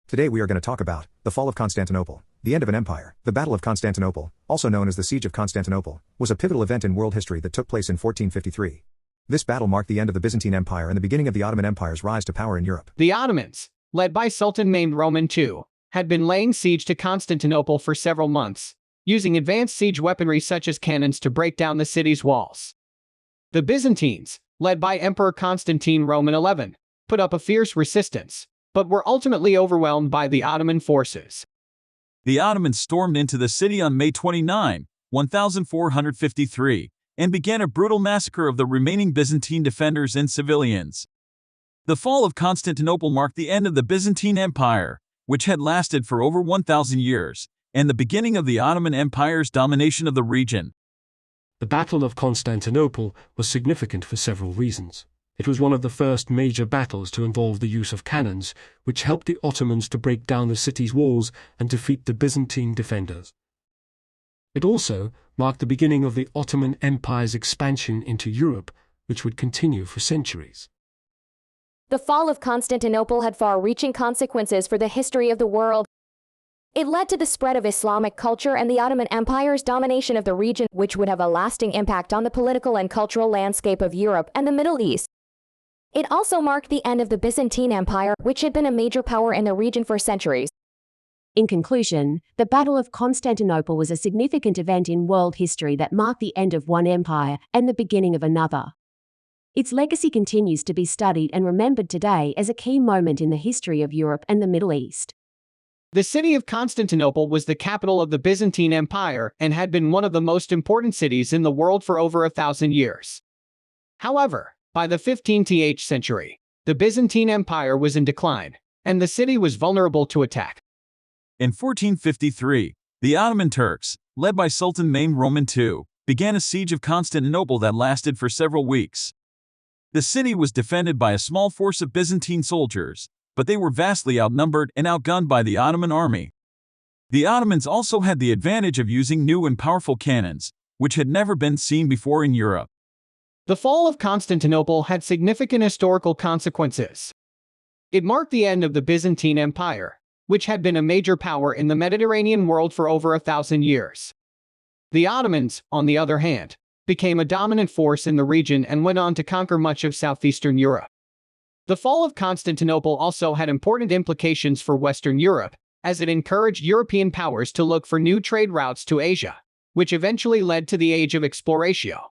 Today we are going to talk about the fall of Constantinople, the end of an empire. The Battle of Constantinople, also known as the Siege of Constantinople, was a pivotal event in world history that took place in 1453. This battle marked the end of the Byzantine Empire and the beginning of the Ottoman Empire's rise to power in Europe. The Ottomans, led by Sultan named Roman II, had been laying siege to Constantinople for several months, using advanced siege weaponry such as cannons to break down the city's walls. The Byzantines, led by Emperor Constantine Roman XI, put up a fierce resistance, but were ultimately overwhelmed by the Ottoman forces. The Ottomans stormed into the city on May 29, 1453, and began a brutal massacre of the remaining Byzantine defenders and civilians. The fall of Constantinople marked the end of the Byzantine Empire, which had lasted for over 1,000 years, and the beginning of the Ottoman Empire's domination of the region. The Battle of Constantinople was significant for several reasons. It was one of the first major battles to involve the use of cannons, which helped the Ottomans to break down the city's walls and defeat the Byzantine defenders. It also marked the beginning of the Ottoman Empire's expansion into Europe, which would continue for centuries. The fall of Constantinople had far-reaching consequences for the history of the world. It led to the spread of Islamic culture and the Ottoman Empire's domination of the region, which would have a lasting impact on the political and cultural landscape of Europe and the Middle East. It also marked the end of the Byzantine Empire, which had been a major power in the region for centuries. In conclusion, the Battle of Constantinople was a significant event in world history that marked the end of one empire and the beginning of another. Its legacy continues to be studied and remembered today as a key moment in the history of Europe and the Middle East. The city of Constantinople was the capital of the Byzantine Empire and had been one of the most important cities in the world for over 1,000 years. However, by the 15th century, the Byzantine Empire was in decline, and the city was vulnerable to attack. In 1453, the Ottoman Turks, led by Sultan named Roman II, began a siege of Constantinople that lasted for several weeks. The city was defended by a small force of Byzantine soldiers, but they were vastly outnumbered and outgunned by the Ottoman army. The Ottomans also had the advantage of using new and powerful cannons, which had never been seen before in Europe. The fall of Constantinople had significant historical consequences. It marked the end of the Byzantine Empire, which had been a major power in the Mediterranean world for over 1,000 years. The Ottomans, on the other hand, became a dominant force in the region and went on to conquer much of southeastern Europe. The fall of Constantinople also had important implications for Western Europe, as it encouraged European powers to look for new trade routes to Asia, which eventually led to the Age of Exploratio.